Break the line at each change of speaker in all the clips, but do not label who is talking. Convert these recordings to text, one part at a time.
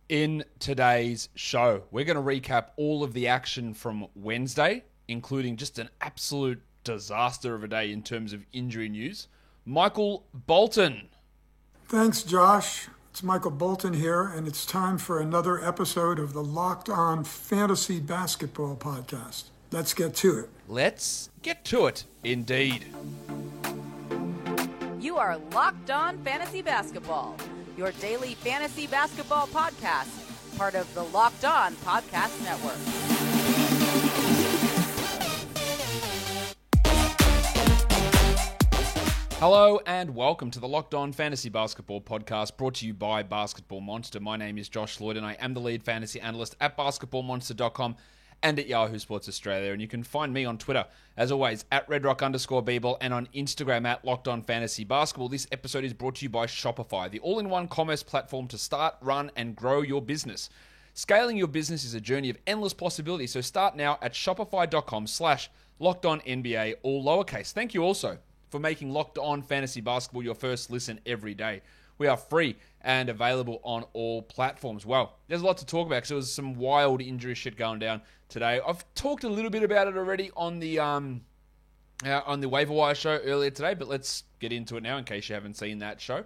In today's show, we're going to recap all of the action from Wednesday, including just an absolute disaster of a day in terms of injury news. Michael Bolton.
Thanks, Josh. It's Michael Bolton here, and it's time for another episode of the Locked On Fantasy Basketball Podcast. Let's get to it.
Let's get to it, indeed.
You are Locked On Fantasy Basketball, your daily fantasy basketball podcast, part of the Locked On Podcast Network.
Hello and welcome to the Locked On Fantasy Basketball Podcast, brought to you by Basketball Monster. My name is Josh Lloyd and I am the lead fantasy analyst at basketballmonster.com and at Yahoo Sports Australia. And you can find me on Twitter, as always, at redrock_bball and on Instagram at Locked On Fantasy Basketball. This episode is brought to you by Shopify, the all-in-one commerce platform to start, run, and grow your business. Scaling your business is a journey of endless possibilities, so start now at shopify.com/LockedOnNBA, all lowercase. Thank you also for making Locked On Fantasy Basketball your first listen every day. We are free and available on all platforms. Well, there's a lot to talk about because there was some wild injury shit going down today. I've talked a little bit about it already on the waiver wire show earlier today, but let's get into it now in case you haven't seen that show.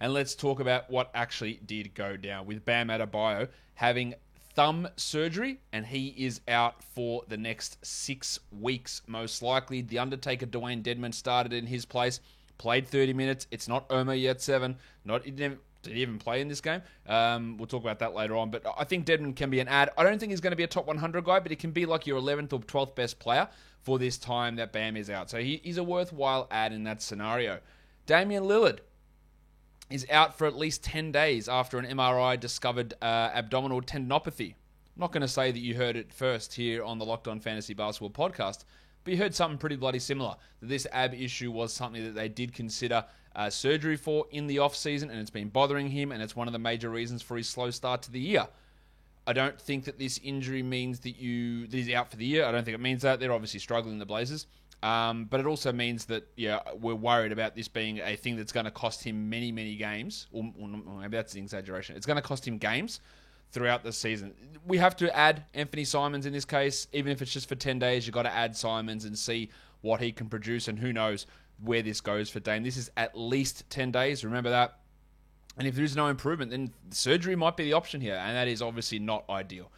And let's talk about what actually did go down with Bam Adebayo having thumb surgery, and he is out for the next 6 weeks, most likely. The Undertaker, Dwayne Dedmon, started in his place, played 30 minutes. It's not Omer Yurtseven. Did he even play in this game? We'll talk about that later on. But I think Dedmon can be an ad. I don't think he's going to be a top 100 guy, but he can be like your 11th or 12th best player for this time that Bam is out. So he's a worthwhile ad in that scenario. Damian Lillard is out for at least 10 days after an MRI discovered abdominal tendinopathy. I'm not going to say that you heard it first here on the Locked On Fantasy Basketball podcast, but you heard something pretty bloody similar. That this ab issue was something that they did consider surgery for in the off-season, and it's been bothering him, and it's one of the major reasons for his slow start to the year. I don't think that this injury means that he's out for the year. I don't think it means that. They're obviously struggling, the Blazers. But it also means that we're worried about this being a thing that's going to cost him many, many games. Or maybe that's an exaggeration. It's going to cost him games throughout the season. We have to add Anthony Simons in this case. Even if it's just for 10 days, you've got to add Simons and see what he can produce, and who knows where this goes for Dame. This is at least 10 days, remember that. And if there is no improvement, then surgery might be the option here, and that is obviously not ideal.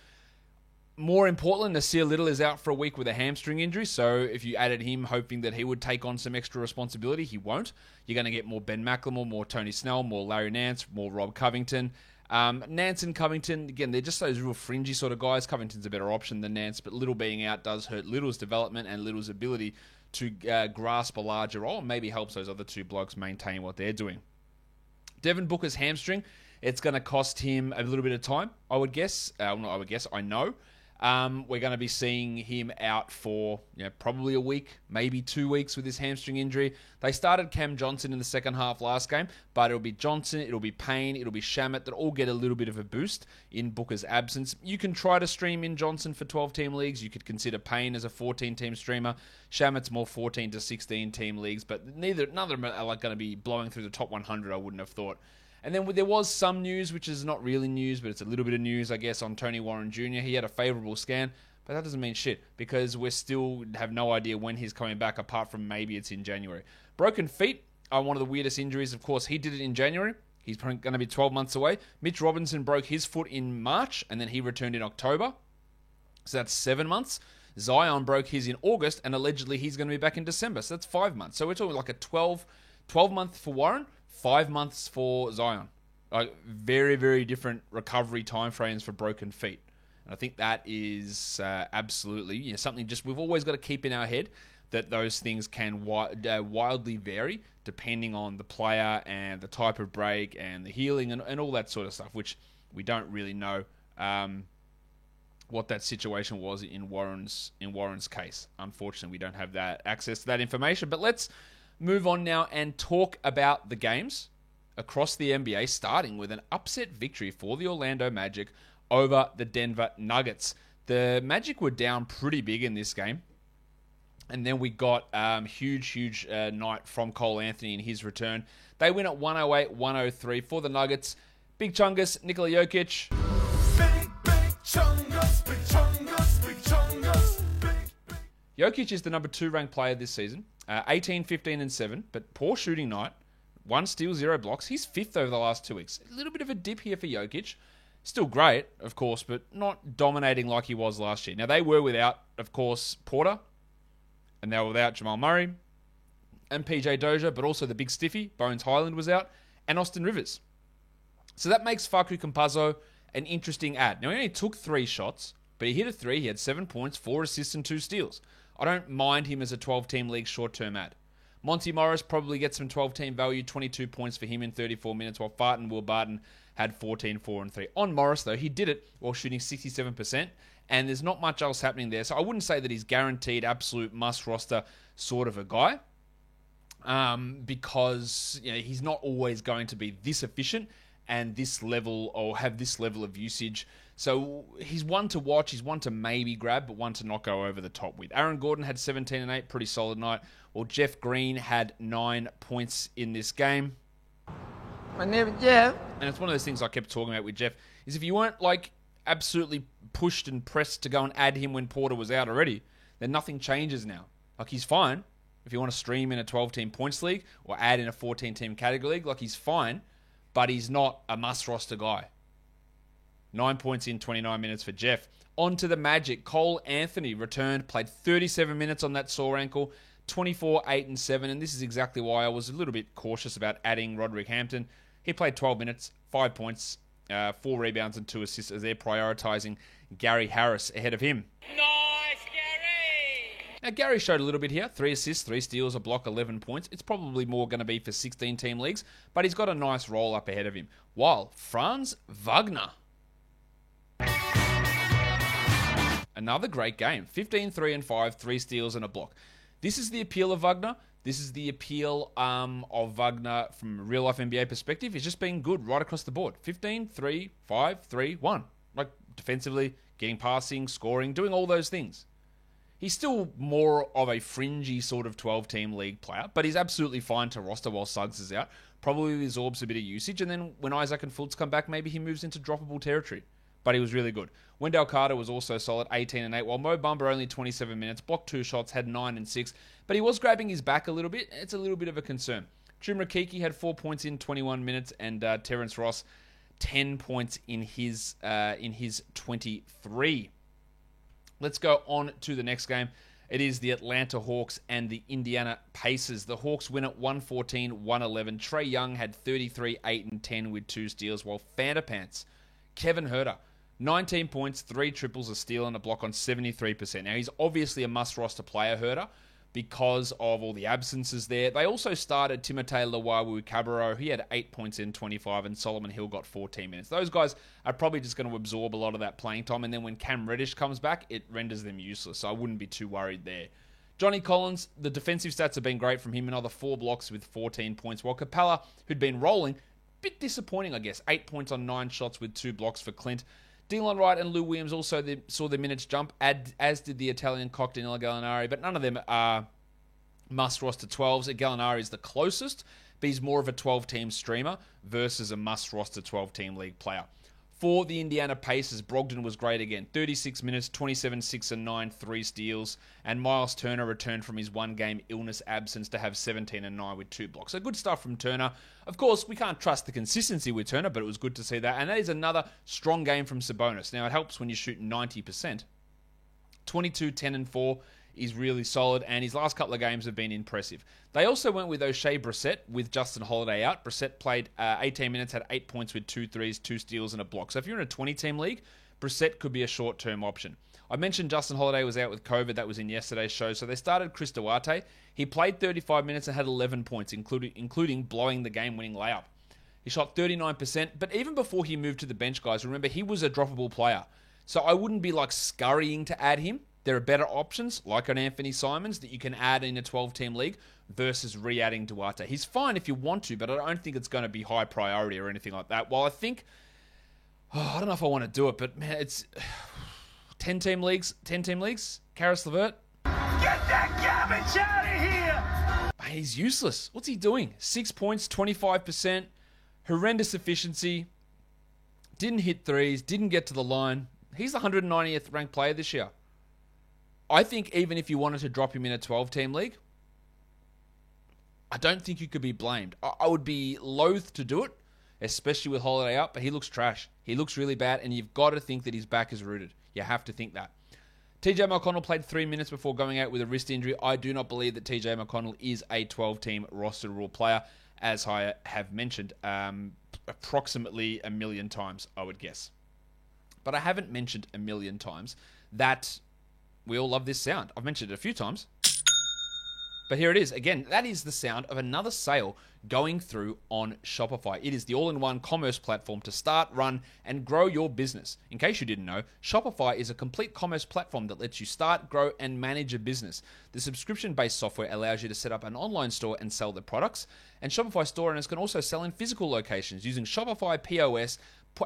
More importantly, Nasir Little is out for a week with a hamstring injury, so if you added him hoping that he would take on some extra responsibility, he won't. You're going to get more Ben McLemore, more Tony Snell, more Larry Nance, more Rob Covington. Nance and Covington, again, they're just those real fringy sort of guys. Covington's a better option than Nance, but Little being out does hurt Little's development and Little's ability to grasp a larger role, and maybe helps those other two blokes maintain what they're doing. Devin Booker's hamstring, it's going to cost him a little bit of time, I would guess. I know. We're going to be seeing him out for probably a week, maybe 2 weeks with his hamstring injury. They started Cam Johnson in the second half last game, but it'll be Johnson, it'll be Payne, it'll be Shamet that all get a little bit of a boost in Booker's absence. You can try to stream in Johnson for 12-team leagues. You could consider Payne as a 14-team streamer. Shamet's more 14 to 16-team leagues, but none of them are going to be blowing through the top 100, I wouldn't have thought. And then there was some news, which is not really news, but it's a little bit of news, I guess, on Tony Warren Jr. He had a favourable scan, but that doesn't mean shit because we still have no idea when he's coming back, apart from maybe it's in January. Broken feet are one of the weirdest injuries. Of course, he did it in January. He's going to be 12 months away. Mitch Robinson broke his foot in March, and then he returned in October. So that's 7 months. Zion broke his in August, and allegedly he's going to be back in December. So that's 5 months. So we're talking like a 12 month for Warren, 5 months for Zion. Like very, very different recovery timeframes for broken feet. And I think that is absolutely something just we've always got to keep in our head, that those things can wildly vary depending on the player and the type of break and the healing and all that sort of stuff, which we don't really know what that situation was in Warren's case. Unfortunately, we don't have that access to that information. But let's move on now and talk about the games across the NBA, starting with an upset victory for the Orlando Magic over the Denver Nuggets. The Magic were down pretty big in this game. And then we got huge night from Cole Anthony in his return. They win at 108-103 for the Nuggets. Big Chungus, Nikola Jokic. Jokic is the number 2 ranked player this season. 18, 15, and 7, but poor shooting night. 1 steal, 0 blocks. He's 5th over the last 2 weeks. A little bit of a dip here for Jokic. Still great, of course, but not dominating like he was last year. Now, they were without, of course, Porter, and they were without Jamal Murray and PJ Dozier, but also the big stiffy, Bones Highland, was out, and Austin Rivers. So that makes Facu Campazzo an interesting add. Now, he only took 3 shots, but he hit a 3. He had 7 points, 4 assists, and 2 steals. I don't mind him as a 12-team league short-term add. Monty Morris probably gets some 12-team value, 22 points for him in 34 minutes, while Will Barton had 14, 4, and 3. On Morris, though, he did it while shooting 67%, and there's not much else happening there. So I wouldn't say that he's guaranteed absolute must-roster sort of a guy, because he's not always going to be this efficient and this level, or have this level of usage. So he's one to watch, he's one to maybe grab, but one to not go over the top with. Aaron Gordon had 17 and 8, pretty solid night. Well, Jeff Green had 9 points in this game.
My name is Jeff.
And it's one of those things I kept talking about with Jeff, is if you weren't absolutely pushed and pressed to go and add him when Porter was out already, then nothing changes now. He's fine. If you want to stream in a 12-team points league or add in a 14-team category league, he's fine, but he's not a must-roster guy. 9 points in 29 minutes for Jeff. On to the Magic. Cole Anthony returned, played 37 minutes on that sore ankle, 24, 8, and 7, and this is exactly why I was a little bit cautious about adding Roderick Hampton. He played 12 minutes, 5 points, 4 rebounds, and 2 assists as they're prioritizing Gary Harris ahead of him.
Nice, Gary!
Now, Gary showed a little bit here. 3 assists, 3 steals, a block, 11 points. It's probably more going to be for 16-team leagues, but he's got a nice roll up ahead of him. While Franz Wagner, another great game. 15, 3, and 5, 3 steals and a block. This is the appeal of Wagner. This is the appeal of Wagner from a real-life NBA perspective. He's just been good right across the board. 15, 3, 5, 3, 1. Defensively, getting passing, scoring, doing all those things. He's still more of a fringy sort of 12-team league player, but he's absolutely fine to roster while Suggs is out. Probably absorbs a bit of usage, and then when Isaac and Fultz come back, maybe he moves into droppable territory. But he was really good. Wendell Carter was also solid, 18 and 8, while Mo Bamba only 27 minutes, blocked 2 shots, had 9 and 6, but he was grabbing his back a little bit. It's a little bit of a concern. Chuma Kiki had 4 points in 21 minutes, and Terrence Ross 10 points in his 23. Let's go on to the next game. It is the Atlanta Hawks and the Indiana Pacers. The Hawks win at 114-111. Trae Young had 33, 8, and 10 with 2 steals, while Pants, Kevin Huerter, 19 points, 3 triples, a steal, and a block on 73%. Now, he's obviously a must-roster player, Huerter, because of all the absences there. They also started Timothé Luwawu-Cabarrot. He had 8 points in 25, and Solomon Hill got 14 minutes. Those guys are probably just going to absorb a lot of that playing time, and then when Cam Reddish comes back, it renders them useless, so I wouldn't be too worried there. Johnny Collins, the defensive stats have been great from him, another 4 blocks with 14 points, while Capella, who'd been rolling, bit disappointing, I guess. 8 points on 9 shots with 2 blocks for Clint. Delon Wright and Lou Williams also saw their minutes jump, as did the Italian cock Danilo Gallinari, but none of them are must-roster 12s. Gallinari is the closest, but he's more of a 12-team streamer versus a must-roster 12-team league player. For the Indiana Pacers, Brogdon was great again. 36 minutes, 27, 6, and 9, 3 steals. And Miles Turner returned from his one-game illness absence to have 17 and 9 with 2 blocks. So good stuff from Turner. Of course, we can't trust the consistency with Turner, but it was good to see that. And that is another strong game from Sabonis. Now, it helps when you shoot 90%. 22, 10, and 4 is really solid, and his last couple of games have been impressive. They also went with O'Shea Brissett with Justin Holiday out. Brissett played 18 minutes, had 8 points with 2 threes, 2 steals, and a block. So if you're in a 20-team league, Brissett could be a short-term option. I mentioned Justin Holiday was out with COVID. That was in yesterday's show. So they started Chris Duarte. He played 35 minutes and had 11 points, including blowing the game-winning layup. He shot 39%, but even before he moved to the bench, guys, remember, he was a droppable player. So I wouldn't be scurrying to add him. There are better options, like an Anthony Simons, that you can add in a 12-team league versus re-adding Duarte. He's fine if you want to, but I don't think it's going to be high priority or anything like that. While I think, I don't know if I want to do it, but man, it's 10-team leagues. Karis LeVert.
Get that garbage out of here!
Man, he's useless. What's he doing? 6 points, 25%, horrendous efficiency, didn't hit threes, didn't get to the line. He's the 190th ranked player this year. I think even if you wanted to drop him in a 12-team league, I don't think you could be blamed. I would be loath to do it, especially with Holiday out, but he looks trash. He looks really bad, and you've got to think that his back is rooted. You have to think that. TJ McConnell played 3 minutes before going out with a wrist injury. I do not believe that TJ McConnell is a 12-team roster rule player, as I have mentioned approximately a million times, I would guess. But I haven't mentioned a million times that we all love this sound. I've mentioned it a few times. But here it is. Again, that is the sound of another sale going through on Shopify. It is the all-in-one commerce platform to start, run, and grow your business. In case you didn't know, Shopify is a complete commerce platform that lets you start, grow, and manage a business. The subscription-based software allows you to set up an online store and sell the products. And Shopify store owners can also sell in physical locations using Shopify POS,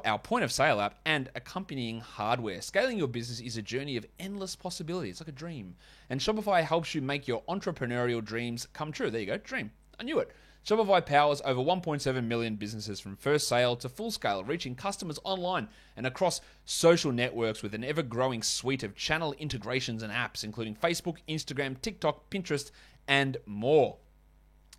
our point of sale app, and accompanying hardware. Scaling your business is a journey of endless possibilities. It's like a dream. And Shopify helps you make your entrepreneurial dreams come true. There you go, dream. I knew it. Shopify powers over 1.7 million businesses from first sale to full scale, reaching customers online and across social networks with an ever-growing suite of channel integrations and apps, including Facebook, Instagram, TikTok, Pinterest, and more.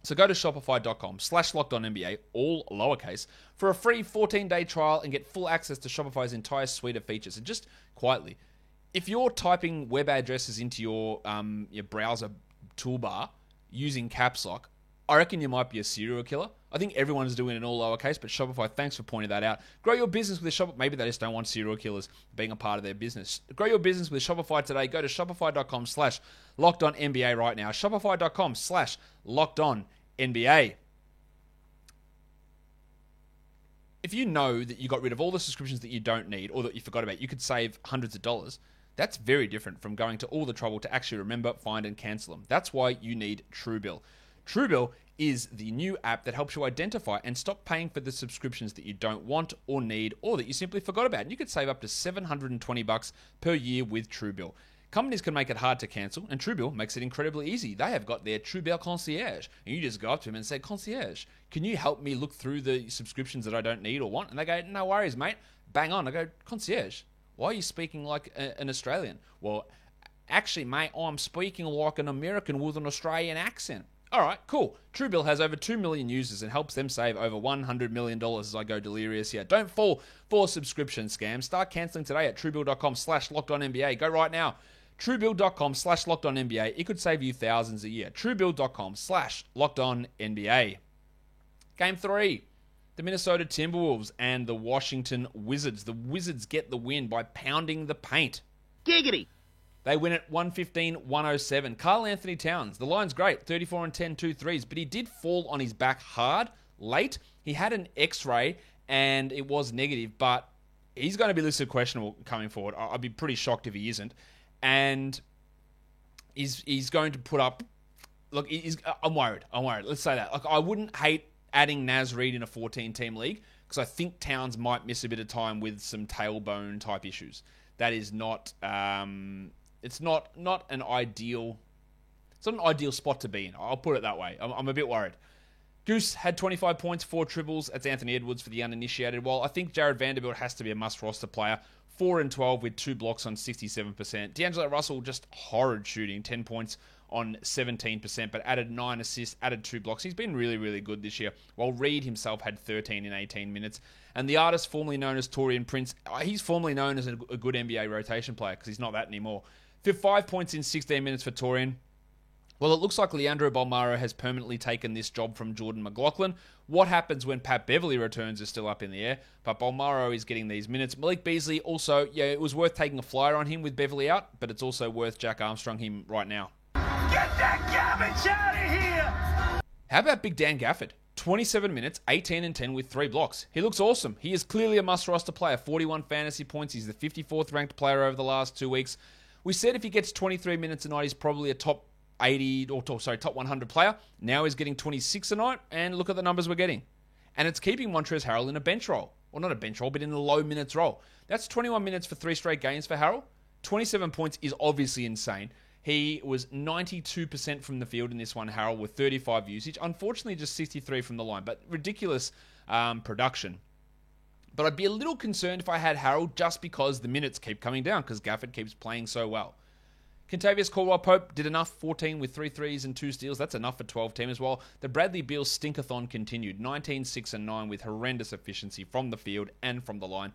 So go to shopify.com/LockedOnNBA, all lowercase, for a free 14-day trial and get full access to Shopify's entire suite of features. And just quietly, if you're typing web addresses into your browser toolbar using caps lock, I reckon you might be a serial killer. I think everyone is doing it in all lowercase, but Shopify, thanks for pointing that out. Grow your business with Shopify. Maybe they just don't want serial killers being a part of their business. Grow your business with Shopify today. Go to shopify.com/LockedOnNBA right now. Shopify.com/LockedOnNBA. If you know that you got rid of all the subscriptions that you don't need or that you forgot about, you could save hundreds of dollars. That's very different from going to all the trouble to actually remember, find, and cancel them. That's why you need Truebill. Truebill is the new app that helps you identify and stop paying for the subscriptions that you don't want or need or that you simply forgot about. And you could save up to $720 per year with Truebill. Companies can make it hard to cancel, and Truebill makes it incredibly easy. They have got their Truebill concierge, and you just go up to them and say, "Concierge, can you help me look through the subscriptions that I don't need or want?" And they go, "No worries, mate." Bang on. I go, "Concierge, why are you speaking like an Australian?" "Well, actually, mate, I'm speaking like an American with an Australian accent." All right, cool. Truebill has over 2 million users and helps them save over $100 million as I go delirious here. Don't fall for subscription scams. Start canceling today at Truebill.com/LockedOnNBA. Go right now. Truebill.com/LockedOnNBA. It could save you thousands a year. Truebill.com/LockedOnNBA. Game 3. The Minnesota Timberwolves and the Washington Wizards. The Wizards get the win by pounding the paint.
Giggity.
They win at 115-107. Karl Anthony Towns, the line's great, 34 and 10, 2 threes, but he did fall on his back hard late. He had an X-ray and it was negative, but he's going to be listed questionable coming forward. I'd be pretty shocked if he isn't. And he's going to put up... Look, I'm worried. Let's say that. Like, I wouldn't hate adding Naz Reid in a 14-team league because I think Towns might miss a bit of time with some tailbone type issues. That is not... It's not an ideal spot to be in. I'll put it that way. I'm a bit worried. Goose had 25 points, 4 triples. That's Anthony Edwards for the uninitiated. While I think Jared Vanderbilt has to be a must-roster player. 4 and 12 with 2 blocks on 67%. D'Angelo Russell, just horrid shooting. 10 points on 17%, but added 9 assists, added 2 blocks. He's been really, really good this year. While Reed himself had 13 in 18 minutes. And the artist formerly known as Taurean Prince, he's formerly known as a good NBA rotation player because he's not that anymore. 5 points in 16 minutes for Taurean. Well, it looks like Leandro Bolmaro has permanently taken this job from Jordan McLaughlin. What happens when Pat Beverly returns is still up in the air, but Bolmaro is getting these minutes. Malik Beasley also, it was worth taking a flyer on him with Beverly out, but it's also worth Jack Armstrong him right now.
Get that garbage out of here!
How about Big Dan Gafford? 27 minutes, 18 and 10 with 3 blocks. He looks awesome. He is clearly a must-roster player. 41 fantasy points. He's the 54th ranked player over the last 2 weeks. We said if he gets 23 minutes a night, he's probably a top 100 player. Now he's getting 26 a night, and look at the numbers we're getting. And it's keeping Montrezl Harrell in a bench role. Well, not a bench role, but in the low minutes role. That's 21 minutes for 3 straight games for Harrell. 27 points is obviously insane. He was 92% from the field in this one, Harrell, with 35 usage. Unfortunately, just 63 from the line, but ridiculous production. But I'd be a little concerned if I had Harold just because the minutes keep coming down because Gafford keeps playing so well. Contavious Caldwell-Pope did enough, 14 with 3 threes and 2 steals. That's enough for 12 team as well. The Bradley Beal stinkathon continued, 19, 6 and 9 with horrendous efficiency from the field and from the line.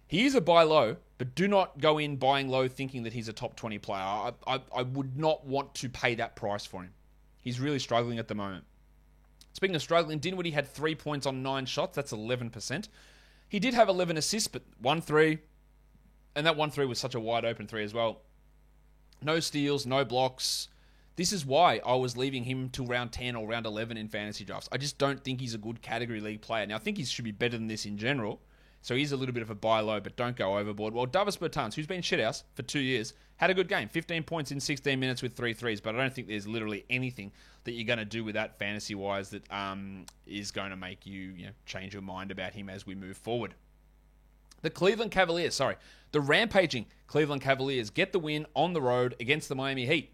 He is a buy low, but do not go in buying low thinking that he's a top 20 player. I would not want to pay that price for him. He's really struggling at the moment. Speaking of struggling, Dinwiddie had 3 points on 9 shots. That's 11%. He did have 11 assists, but 1 3. And that 1 3 was such a wide open 3 as well. No steals, no blocks. This is why I was leaving him till round 10 or round 11 in fantasy drafts. I just don't think he's a good category league player. Now, I think he should be better than this in general. So he's a little bit of a buy low, but don't go overboard. Well, Davis Bertans, who's been shithouse for 2 years, had a good game. 15 points in 16 minutes with 3 threes, but I don't think there's literally anything that you're going to do with that fantasy-wise that is going to make you change your mind about him as we move forward. The rampaging Cleveland Cavaliers get the win on the road against the Miami Heat.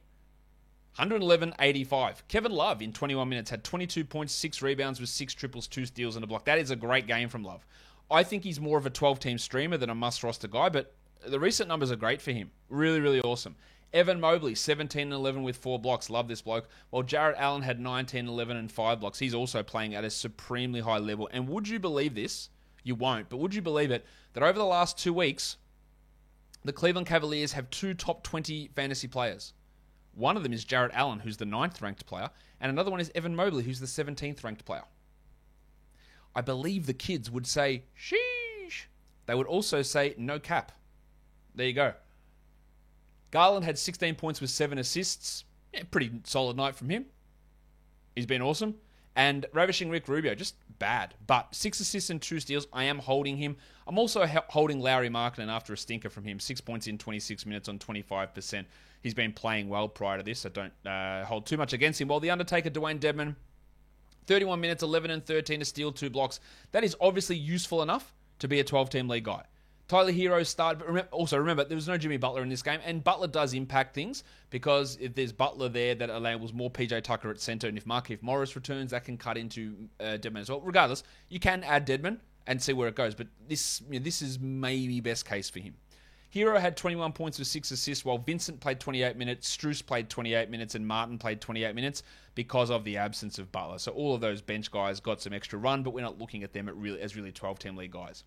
111-85. Kevin Love in 21 minutes had 22 points, 6 rebounds with 6 triples, 2 steals and a block. That is a great game from Love. I think he's more of a 12-team streamer than a must-roster guy, but the recent numbers are great for him. Really, really awesome. Evan Mobley, 17-11 with 4 blocks. Love this bloke. While Jarrett Allen had 19-11 and 5 blocks. He's also playing at a supremely high level. And would you believe this? You won't, but would you believe it? That over the last 2 weeks, the Cleveland Cavaliers have 2 top 20 fantasy players. One of them is Jarrett Allen, who's the 9th ranked player, and another one is Evan Mobley, who's the 17th ranked player. I believe the kids would say, sheesh. They would also say, no cap. There you go. Garland had 16 points with 7 assists. Yeah, pretty solid night from him. He's been awesome. And Ravishing Rick Rubio, just bad. But 6 assists and 2 steals, I am holding him. I'm also holding Lauri Markkanen after a stinker from him. 6 points in 26 minutes on 25%. He's been playing well prior to this, so don't hold too much against him. While the Undertaker, Dwayne Dedman, 31 minutes, 11 and 13 to steal, 2 blocks. That is obviously useful enough to be a 12-team league guy. Tyler Hero started, but also remember, there was no Jimmy Butler in this game, and Butler does impact things because if there's Butler there, that enables more PJ Tucker at center, and if Markieff Morris returns, that can cut into Dedman as well. Regardless, you can add Dedman and see where it goes, but this is maybe best case for him. Hero had 21 points with 6 assists, while Vincent played 28 minutes, Strus played 28 minutes, and Martin played 28 minutes because of the absence of Butler. So all of those bench guys got some extra run, but we're not looking at them as really 12-team league guys.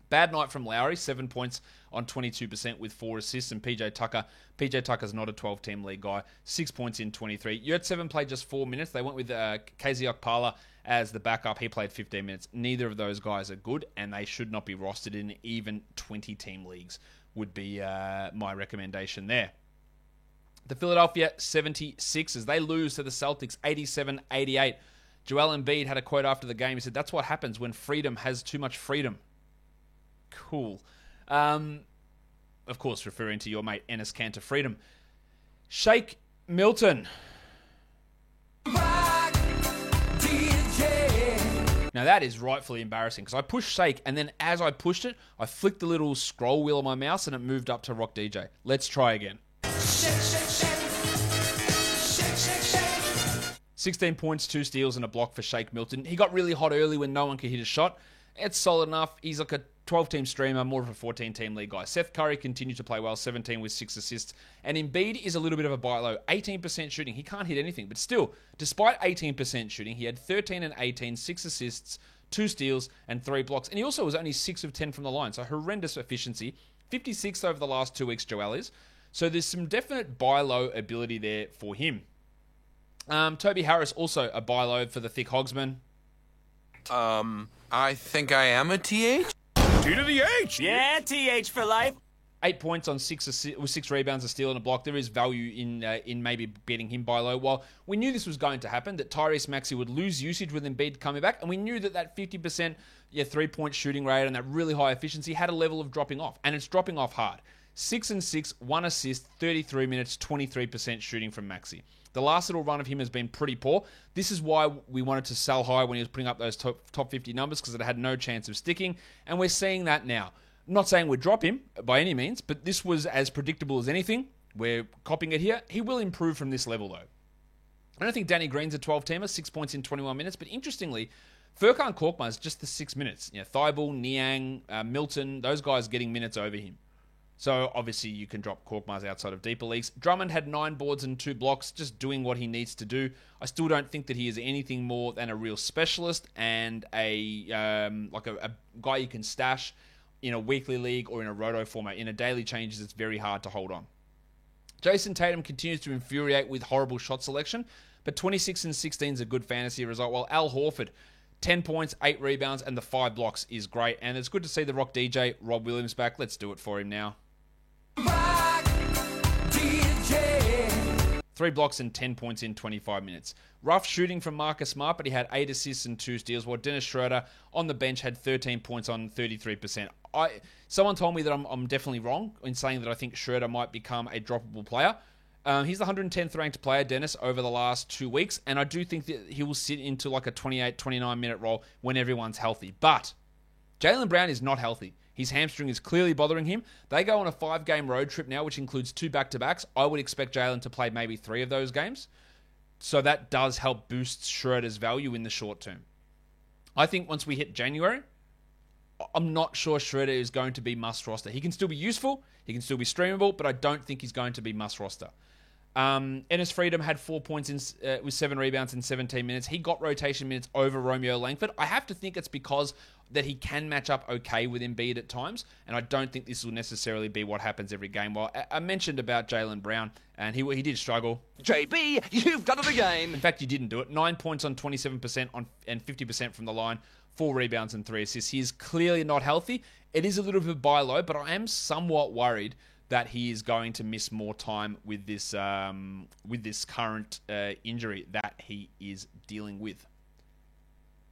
Bad night from Lowry, 7 points on 22% with 4 assists, and PJ Tucker's not a 12-team league guy, 6 points in 23. Yurtseven played just 4 minutes. They went with KZ Okpala as the backup. He played 15 minutes. Neither of those guys are good, and they should not be rostered in even 20-team leagues, would be my recommendation there. The Philadelphia 76ers, they lose to the Celtics 87-88. Joel Embiid had a quote after the game. He said, "That's what happens when freedom has too much freedom." Cool. Of course, referring to your mate Enes Kanter Freedom. Shake Milton. Now that is rightfully embarrassing because I pushed Shake and then as I pushed it, I flicked the little scroll wheel on my mouse and it moved up to Rock DJ. Let's try again. 16 points, 2 steals and a block for Shake Milton. He got really hot early when no one could hit a shot. It's solid enough. He's like a 12-team streamer, more of a 14-team league guy. Seth Curry continued to play well, 17 with 6 assists. And Embiid is a little bit of a buy low. 18% shooting. He can't hit anything. But still, despite 18% shooting, he had 13 and 18, 6 assists, 2 steals, and 3 blocks. And he also was only 6 of 10 from the line. So horrendous efficiency. 56th over the last 2 weeks, Joel is. So there's some definite buy low ability there for him. Toby Harris, also a buy low for the Thick Hogsman.
I think I am a TH?
T to the H.
Yeah, TH for life.
8 points on 6 rebounds, a steal and a block. There is value in maybe betting him by low. While we knew this was going to happen, that Tyrese Maxey would lose usage with Embiid coming back, and we knew that 50% 3-point shooting rate and that really high efficiency had a level of dropping off, and it's dropping off hard. 6 and 6, 1 assist, 33 minutes, 23% shooting from Maxey. The last little run of him has been pretty poor. This is why we wanted to sell high when he was putting up those top 50 numbers, because it had no chance of sticking, and we're seeing that now. I'm not saying we'd drop him by any means, but this was as predictable as anything. We're copying it here. He will improve from this level, though. I don't think Danny Green's a 12-teamer, 6 points in 21 minutes, but interestingly, Furkan Korkmaz is just the 6 minutes. Thibault, Niang, Milton, those guys getting minutes over him. So, obviously, you can drop Korkmaz outside of deeper leagues. Drummond had 9 boards and 2 blocks, just doing what he needs to do. I still don't think that he is anything more than a real specialist and a guy you can stash in a weekly league or in a roto format. In a daily changes, it's very hard to hold on. Jason Tatum continues to infuriate with horrible shot selection, but 26 and 16 is a good fantasy result, while Al Horford, 10 points, 8 rebounds, and the 5 blocks is great. And it's good to see the Rock DJ, Rob Williams, back. Let's do it for him now. 3 blocks and 10 points in 25 minutes. Rough shooting from Marcus Smart, but he had 8 assists and 2 steals, while Dennis Schroeder on the bench had 13 points on 33%. Someone told me that I'm definitely wrong in saying that I think Schroeder might become a droppable player. He's the 110th ranked player, Dennis, over the last 2 weeks, and I do think that he will sit into like a 28, 29-minute role when everyone's healthy. But Jaylen Brown is not healthy. His hamstring is clearly bothering him. They go on a 5-game road trip now, which includes 2 back-to-backs. I would expect Jaylen to play maybe 3 of those games. So that does help boost Schroeder's value in the short term. I think once we hit January, I'm not sure Schroeder is going to be must roster. He can still be useful. He can still be streamable, but I don't think he's going to be must roster. Enes Freedom had 4 points with 7 rebounds in 17 minutes. He got rotation minutes over Romeo Langford. I have to think it's because that he can match up okay with Embiid at times, and I don't think this will necessarily be what happens every game. Well, I mentioned about Jaylen Brown, and he did struggle.
JB, you've done it again.
In fact, you didn't do it. 9 points on 27% and 50% from the line, 4 rebounds and 3 assists. He is clearly not healthy. It is a little bit buy low, but I am somewhat worried that he is going to miss more time with this current injury that he is dealing with.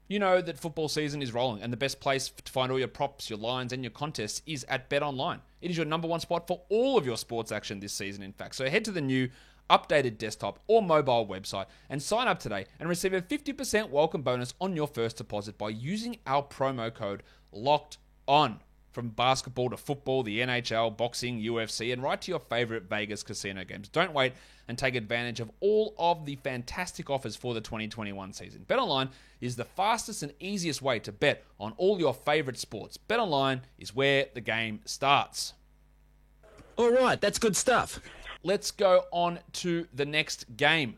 You know that football season is rolling, and the best place to find all your props, your lines, and your contests is at BetOnline. It is your number one spot for all of your sports action this season, in fact. So head to the new updated desktop or mobile website and sign up today and receive a 50% welcome bonus on your first deposit by using our promo code LOCKEDON. From basketball to football, the NHL, boxing, UFC, and right to your favorite Vegas casino games. Don't wait and take advantage of all of the fantastic offers for the 2021 season. BetOnline is the fastest and easiest way to bet on all your favorite sports. BetOnline is where the game starts.
All right, that's good stuff.
Let's go on to the next game.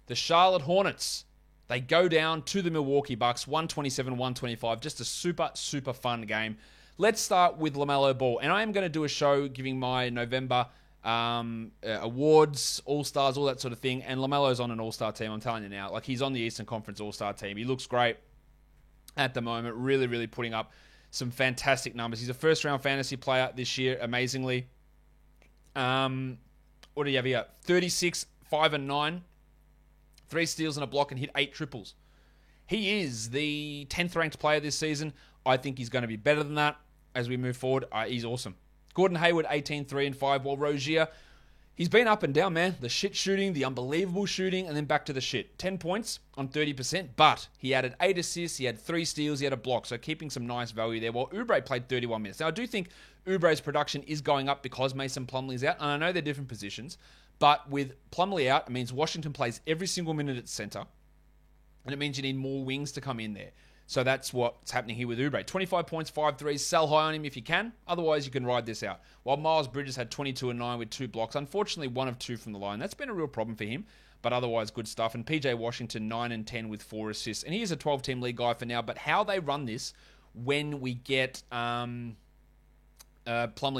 The Charlotte Hornets. They go down to the Milwaukee Bucks, 127-125. Just a super, super fun game. Let's start with LaMelo Ball. And I am going to do a show giving my November awards, All-Stars, all that sort of thing. And LaMelo's on an All-Star team, I'm telling you now. Like, he's on the Eastern Conference All-Star team. He looks great at the moment. Really, really putting up some fantastic numbers. He's a first-round fantasy player this year, amazingly. What do you have here? 36, 5 and 9. 3 steals and a block and hit 8 triples. He is the 10th ranked player this season. I think he's going to be better than that as we move forward. He's awesome. Gordon Hayward, 18, 3 and 5. While Rozier, he's been up and down, man. The shit shooting, the unbelievable shooting, and then back to the shit. 10 points on 30%, but he added 8 assists, he had 3 steals, he had a block, so keeping some nice value there. While Oubre played 31 minutes. Now, I do think Oubre's production is going up because Mason Plumlee's out, and I know they're different positions, but with Plumlee out, it means Washington plays every single minute at center, and it means you need more wings to come in there. So that's what's happening here with Oubre. 25 points, 5 threes. Sell high on him if you can. Otherwise, you can ride this out. While Miles Bridges had 22 and 9 with 2 blocks. Unfortunately, 1 of 2 from the line. That's been a real problem for him, but otherwise good stuff. And PJ Washington, 9 and 10 with 4 assists. And he is a 12-team league guy for now, but how they run this when we get Plumlee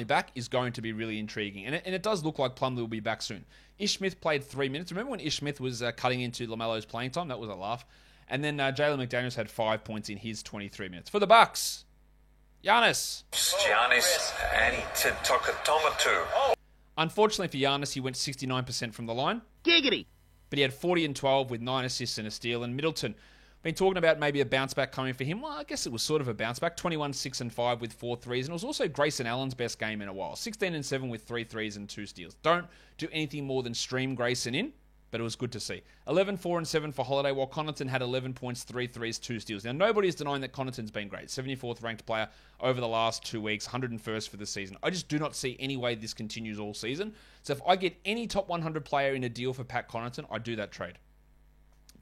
back is going to be really intriguing. And it does look like Plumlee will be back soon. Ish Smith played 3 minutes. Remember when Ish Smith was cutting into LaMelo's playing time? That was a laugh. And then Jalen McDaniels had 5 points in his 23 minutes. For the Bucks, Giannis.
Giannis Antetokounmpo.
Unfortunately for Giannis, he went 69% from the line.
Giggity.
But he had 40 and 12 with 9 assists and a steal. And Middleton, been talking about maybe a bounce back coming for him. Well, I guess it was sort of a bounce back. 21, 6 and 5 with 4 threes. And it was also Grayson Allen's best game in a while. 16 and 7 with 3 threes and 2 steals. Don't do anything more than stream Grayson in. But it was good to see. 11, 4 and 7 for Holiday, while Connaughton had 11 points, 3 threes, 2 steals. Now, nobody is denying that Connaughton's been great. 74th ranked player over the last 2 weeks, 101st for the season. I just do not see any way this continues all season. So if I get any top 100 player in a deal for Pat Connaughton, I do that trade.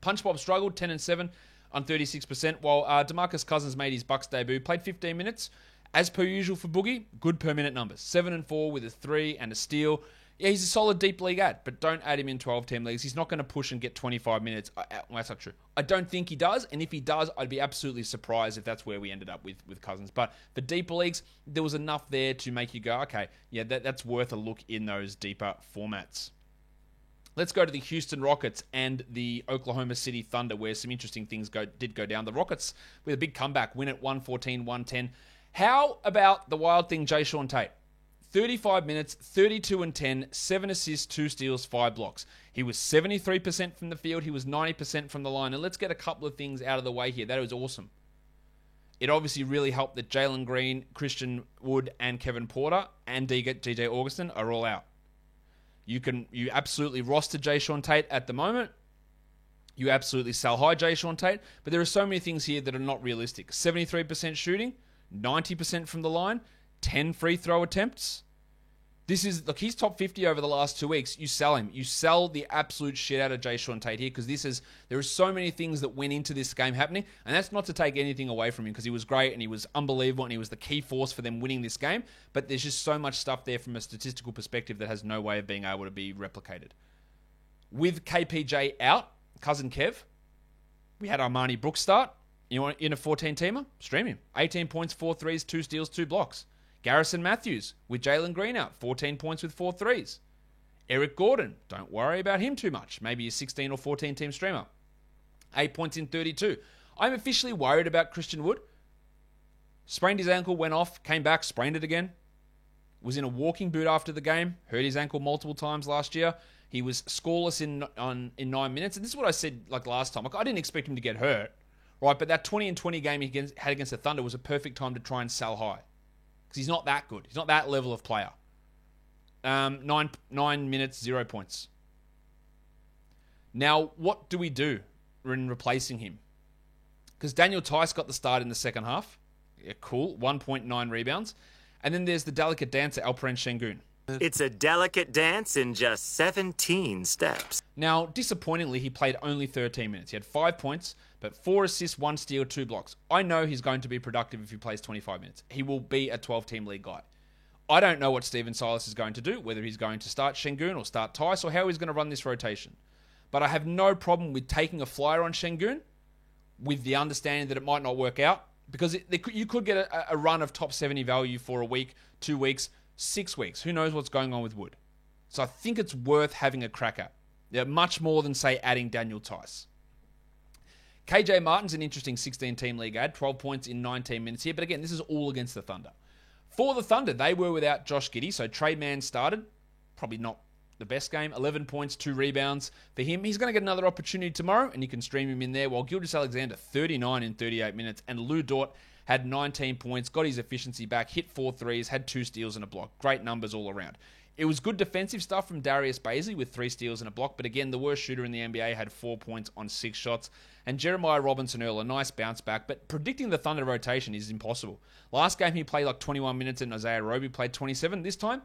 Punch Bob struggled, 10 and 7. on 36%, while DeMarcus Cousins made his Bucks debut, played 15 minutes. As per usual for Boogie, good per minute numbers. 7 and 4 with a 3 and a steal. Yeah, he's a solid deep league ad, but don't add him in 12-team leagues. He's not going to push and get 25 minutes. Well, that's not true. I don't think he does, and if he does, I'd be absolutely surprised if that's where we ended up with Cousins. But for deeper leagues, there was enough there to make you go, okay, yeah, that's worth a look in those deeper formats. Let's go to the Houston Rockets and the Oklahoma City Thunder, where some interesting things did go down. The Rockets with a big comeback, win at 114-110. How about the wild thing, Jae'Sean Tate? 35 minutes, 32 and 10, 7 assists, 2 steals, 5 blocks. He was 73% from the field. He was 90% from the line. And let's get a couple of things out of the way here. That was awesome. It obviously really helped that Jalen Green, Christian Wood, and Kevin Porter and DJ Augustin are all out. You absolutely roster Jae'Sean Tate at the moment. You absolutely sell high Jae'Sean Tate. But there are so many things here that are not realistic. 73% shooting, 90% from the line, 10 free throw attempts. Look, he's top 50 over the last 2 weeks. You sell him. You sell the absolute shit out of Jae'Sean Tate here because there are so many things that went into this game happening, and that's not to take anything away from him because he was great and he was unbelievable and he was the key force for them winning this game, but there's just so much stuff there from a statistical perspective that has no way of being able to be replicated. With KPJ out, Cousin Kev, we had Armani Brooks start. You want in a 14-teamer? Stream him. 18 points, 4 threes, 2 steals, 2 blocks. Garrison Matthews with Jalen Green out, 14 points with 4 threes. Eric Gordon, don't worry about him too much. Maybe a 16 or 14-team streamer. 8 points in 32. I'm officially worried about Christian Wood. Sprained his ankle, went off, came back, sprained it again. Was in a walking boot after the game. Hurt his ankle multiple times last year. He was scoreless in 9 minutes. And this is what I said last time. I didn't expect him to get hurt, right? But that 20 and 20 game he had against the Thunder was a perfect time to try and sell high. Because he's not that good. He's not that level of player. 9 minutes, 0 points. Now, what do we do in replacing him? Because Daniel Tice got the start in the second half. Yeah, cool. 1.9 rebounds. And then there's the delicate dancer, Alperen Şengün.
It's a delicate dance in just 17 steps.
Now, disappointingly, he played only 13 minutes. He had 5 points, but 4 assists, 1 steal, 2 blocks. I know he's going to be productive if he plays 25 minutes. He will be a 12-team league guy. I don't know what Steven Silas is going to do, whether he's going to start Şengün or start Tice or how he's going to run this rotation. But I have no problem with taking a flyer on Şengün with the understanding that it might not work out because you could get a run of top 70 value for a week, 2 weeks, 6 weeks. Who knows what's going on with Wood? So I think it's worth having a crack at. Yeah, much more than, say, adding Daniel Tice. KJ Martin's an interesting 16-team league ad, 12 points in 19 minutes here. But again, this is all against the Thunder. For the Thunder, they were without Josh Giddey, so Trey Mann started. Probably not the best game. 11 points, 2 rebounds for him. He's going to get another opportunity tomorrow, and you can stream him in there. While Gilgeous-Alexander, 39 in 38 minutes, and Lou Dort had 19 points, got his efficiency back, hit 4 threes, had 2 steals and a block. Great numbers all around. It was good defensive stuff from Darius Bazley with 3 steals and a block, but again, the worst shooter in the NBA had 4 points on 6 shots. And Jeremiah Robinson-Earl, a nice bounce back, but predicting the Thunder rotation is impossible. Last game, he played 21 minutes and Isaiah Roby played 27. This time,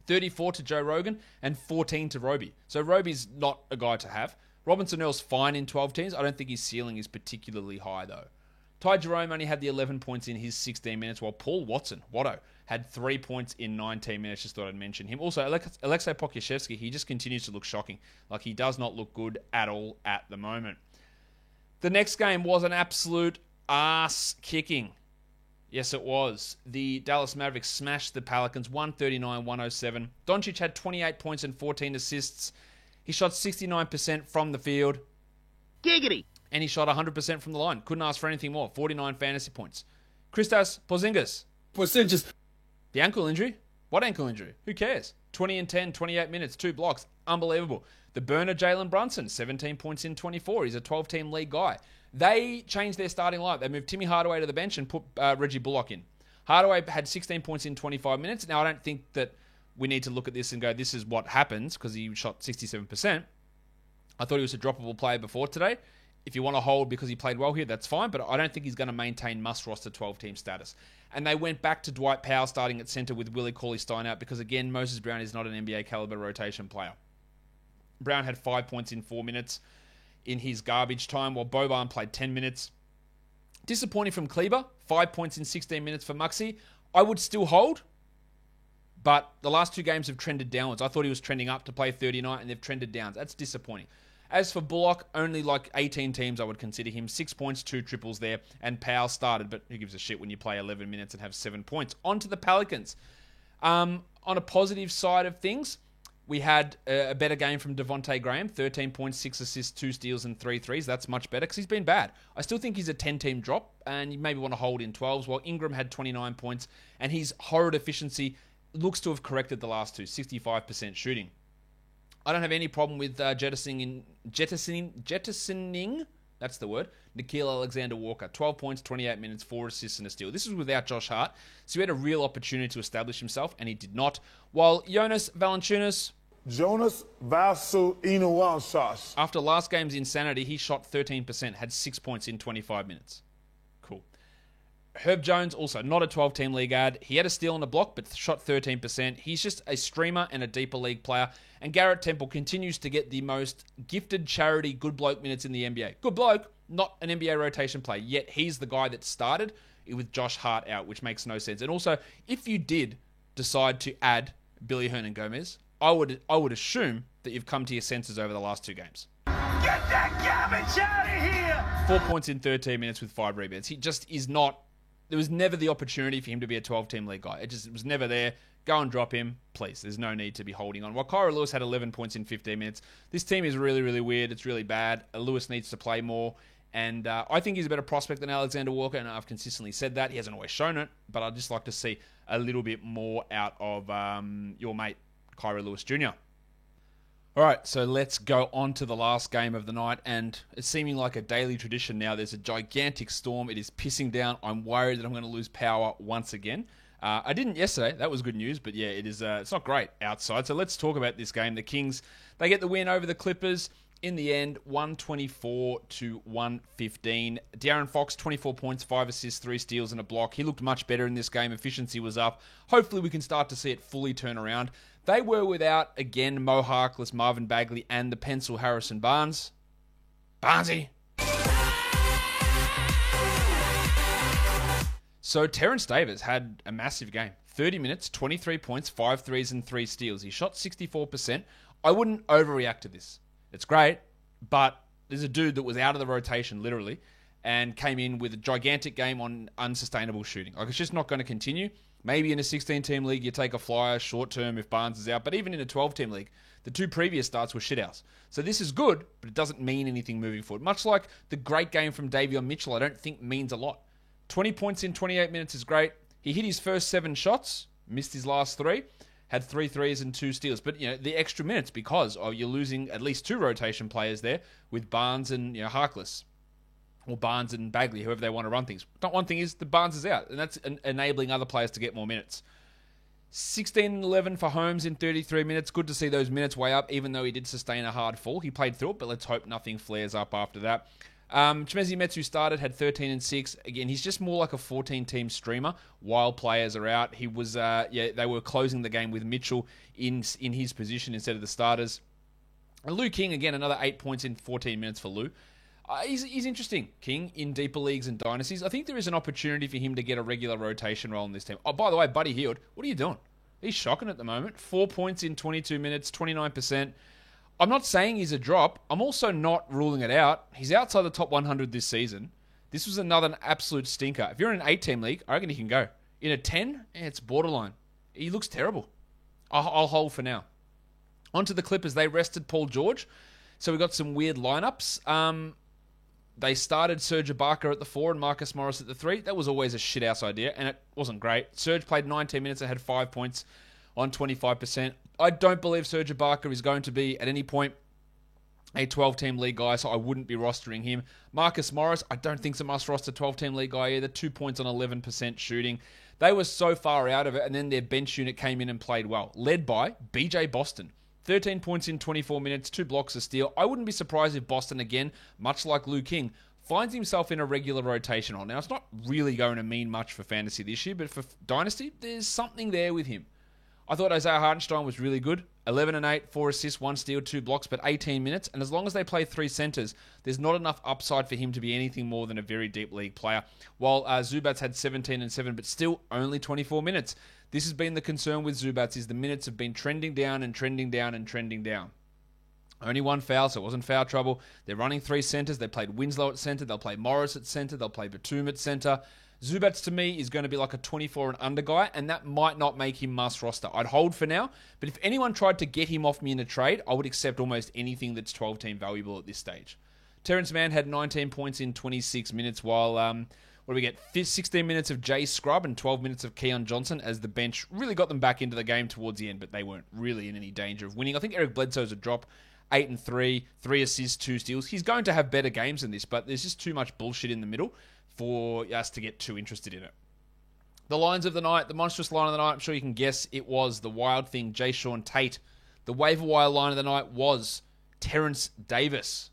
34 to Joe Rogan and 14 to Roby. So Roby's not a guy to have. Robinson-Earl's fine in 12 teams. I don't think his ceiling is particularly high, though. Ty Jerome only had the 11 points in his 16 minutes, while Paul Watto, had 3 points in 19 minutes. Just thought I'd mention him. Also, Alexei Pokusevski, he just continues to look shocking. He does not look good at all at the moment. The next game was an absolute ass-kicking. Yes, it was. The Dallas Mavericks smashed the Pelicans 139-107. Doncic had 28 points and 14 assists. He shot 69% from the field.
Giggity!
And he shot 100% from the line. Couldn't ask for anything more. 49 fantasy points. Kristaps Porzingis. The ankle injury? What ankle injury? Who cares? 20 and 10, 28 minutes, 2 blocks. Unbelievable. The burner Jalen Brunson, 17 points in 24. He's a 12-team league guy. They changed their starting lineup. They moved Timmy Hardaway to the bench and put Reggie Bullock in. Hardaway had 16 points in 25 minutes. Now, I don't think that we need to look at this and go, this is what happens, because he shot 67%. I thought he was a droppable player before today. If you want to hold because he played well here, that's fine, but I don't think he's going to maintain must-roster 12-team status. And they went back to Dwight Powell starting at center with Willie Cauley-Stein out because, again, Moses Brown is not an NBA-caliber rotation player. Brown had 5 points in 4 minutes. in his garbage time, while Boban played 10 minutes. Disappointing from Kleber, 5 points in 16 minutes for Muxie. I would still hold, but the last 2 games have trended downwards. I thought he was trending up to play 39, and they've trended down. That's disappointing. As for Bullock, only like 18 teams I would consider him. 6 points, 2 triples there, and Powell started, but who gives a shit when you play 11 minutes and have 7 points? On to the Pelicans. On a positive side of things, we had a better game from Devontae Graham, 13 points, 6 assists, 2 steals, and 3 threes. That's much better because he's been bad. I still think he's a 10-team drop, and you maybe want to hold in 12s, while Ingram had 29 points, and his horrid efficiency looks to have corrected the last 2, 65% shooting. I don't have any problem with jettisoning, that's the word, Nickeil Alexander-Walker. 12 points, 28 minutes, 4 assists and a steal. This was without Josh Hart, so he had a real opportunity to establish himself, and he did not. While Jonas Valanciunas, after last game's insanity, he shot 13%, had 6 points in 25 minutes. Cool. Herb Jones, also not a 12-team league ad. He had a steal and a block, but shot 13%. He's just a streamer and a deeper league player. And Garrett Temple continues to get the most gifted charity good bloke minutes in the NBA. Good bloke, not an NBA rotation player. Yet he's the guy that started with Josh Hart out, which makes no sense. And also, if you did decide to add Billy Hernangomez, I would assume that you've come to your senses over the last 2 games.
Get that garbage out of here!
4 points in 13 minutes with 5 rebounds. He just is not... There was never the opportunity for him to be a 12-team league guy. It was never there. Go and drop him, please. There's no need to be holding on. While Kyra Lewis had 11 points in 15 minutes, this team is really, really weird. It's really bad. Lewis needs to play more. And I think he's a better prospect than Alexander Walker, and I've consistently said that. He hasn't always shown it, but I'd just like to see a little bit more out of your mate, Kyra Lewis Jr. All right, so let's go on to the last game of the night, and it's seeming like a daily tradition now. There's a gigantic storm. It is pissing down. I'm worried that I'm going to lose power once again. I didn't yesterday. That was good news, but yeah, it is. It's not great outside. So let's talk about this game. The Kings, they get the win over the Clippers. In the end, 124-115. De'Aaron Fox, 24 points, 5 assists, 3 steals, and a block. He looked much better in this game. Efficiency was up. Hopefully we can start to see it fully turn around. They were without, again, Mo Harkless, Marvin Bagley, and the pencil Harrison Barnes. Barnesy! So Terrence Davis had a massive game. 30 minutes, 23 points, 5 threes, and 3 steals. He shot 64%. I wouldn't overreact to this. It's great, but there's a dude that was out of the rotation, literally, and came in with a gigantic game on unsustainable shooting. Like, it's just not going to continue. Maybe in a 16-team league, you take a flyer short-term if Barnes is out, but even in a 12-team league, the 2 previous starts were shithouse. So this is good, but it doesn't mean anything moving forward. Much like the great game from Davion Mitchell, I don't think means a lot. 20 points in 28 minutes is great. He hit his first 7 shots, missed his last 3. Had 3 threes and 2 steals. But, the extra minutes because you're losing at least 2 rotation players there with Barnes and, Harkless. Or Barnes and Bagley, whoever they want to run things. One thing is the Barnes is out, and that's enabling other players to get more minutes. 16 and 11 for Holmes in 33 minutes. Good to see those minutes way up, even though he did sustain a hard fall. He played through it, but let's hope nothing flares up after that. Chimezie Metu started, had 13 and 6. Again, he's just more like a 14-team streamer while players are out. He was, they were closing the game with Mitchell in his position instead of the starters. And Lou King, again, another 8 points in 14 minutes for Lou. He's interesting, King, in deeper leagues and dynasties. I think there is an opportunity for him to get a regular rotation role in this team. Oh, by the way, Buddy Hield, what are you doing? He's shocking at the moment. 4 points in 22 minutes, 29%. I'm not saying he's a drop. I'm also not ruling it out. He's outside the top 100 this season. This was another absolute stinker. If you're in an 8-team league, I reckon he can go. In a 10, it's borderline. He looks terrible. I'll hold for now. On to the Clippers. They rested Paul George. So we got some weird lineups. They started Serge Ibaka at the 4 and Marcus Morris at the 3. That was always a shit-house idea, and it wasn't great. Serge played 19 minutes and had 5 points on 25%. I don't believe Serge Ibaka is going to be, at any point, a 12-team league guy, so I wouldn't be rostering him. Marcus Morris, I don't think is a must-roster 12-team league guy either. 2 points on 11% shooting. They were so far out of it, and then their bench unit came in and played well, led by BJ Boston. 13 points in 24 minutes, 2 blocks, a steal. I wouldn't be surprised if Boston, again, much like Lou King, finds himself in a regular rotation role. Now, it's not really going to mean much for fantasy this year, but for Dynasty, there's something there with him. I thought Isaiah Hartenstein was really good. 11 and 8, 4 assists, 1 steal, 2 blocks, but 18 minutes. And as long as they play 3 centers, there's not enough upside for him to be anything more than a very deep league player. While Zubats had 17 and 7, but still only 24 minutes. This has been the concern with Zubats, is the minutes have been trending down and trending down and trending down. Only 1 foul, so it wasn't foul trouble. They're running 3 centers. They played Winslow at center. They'll play Morris at center. They'll play Batum at center. Zubats, to me, is going to be like a 24 and under guy, and that might not make him must roster. I'd hold for now, but if anyone tried to get him off me in a trade, I would accept almost anything that's 12-team valuable at this stage. Terrence Mann had 19 points in 26 minutes, while, 16 minutes of Jay Scrubb and 12 minutes of Keon Johnson as the bench really got them back into the game towards the end, but they weren't really in any danger of winning. I think Eric Bledsoe's a drop. 8 and 3, 3 assists, 2 steals. He's going to have better games than this, but there's just too much bullshit in the middle for us to get too interested in it. The lines of the night, the monstrous line of the night, I'm sure you can guess it was the wild thing, Jayshawn Tate. The waiver wire line of the night was Terrence Davis.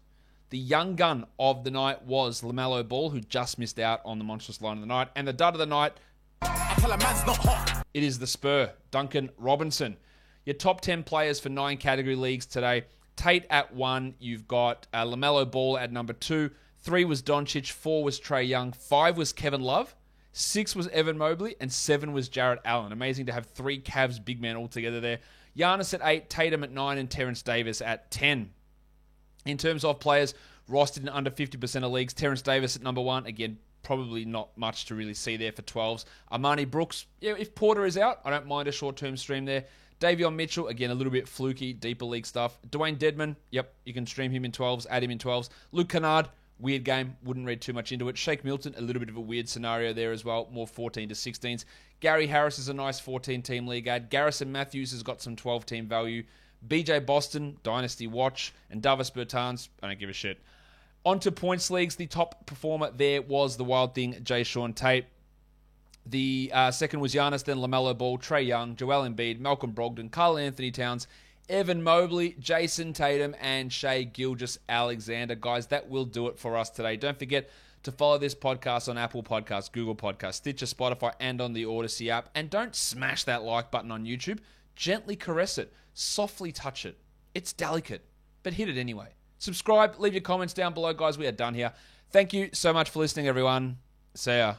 The young gun of the night was LaMelo Ball, who just missed out on the monstrous line of the night. And the dud of the night, it is the Spur, Duncan Robinson. Your top 10 players for 9 category leagues today. Tate at 1. You've got LaMelo Ball at number 2. 3 was Doncic. 4 was Trae Young. 5 was Kevin Love. 6 was Evan Mobley. And 7 was Jarrett Allen. Amazing to have 3 Cavs big men all together there. Giannis at 8. Tatum at 9. And Terrence Davis at 10. In terms of players rostered in under 50% of leagues, Terrence Davis at number 1. Again, probably not much to really see there for 12s. Armani Brooks. Yeah, if Porter is out, I don't mind a short-term stream there. Davion Mitchell, again, a little bit fluky, deeper league stuff. Dwayne Dedman, yep, you can stream him in 12s, add him in 12s. Luke Kennard, weird game, wouldn't read too much into it. Shake Milton, a little bit of a weird scenario there as well, more 14 to 16s. Gary Harris is a nice 14-team league ad. Garrison Matthews has got some 12-team value. BJ Boston, Dynasty Watch. And Davis Bertans, I don't give a shit. On to points leagues, the top performer there was the wild thing, Jayshawn Tate. The second was Giannis, then LaMelo Ball, Trae Young, Joel Embiid, Malcolm Brogdon, Karl Anthony Towns, Evan Mobley, Jason Tatum, and Shai Gilgeous-Alexander. Guys, that will do it for us today. Don't forget to follow this podcast on Apple Podcasts, Google Podcasts, Stitcher, Spotify, and on the Odyssey app. And don't smash that like button on YouTube. Gently caress it. Softly touch it. It's delicate, but hit it anyway. Subscribe, leave your comments down below, guys. We are done here. Thank you so much for listening, everyone. See ya.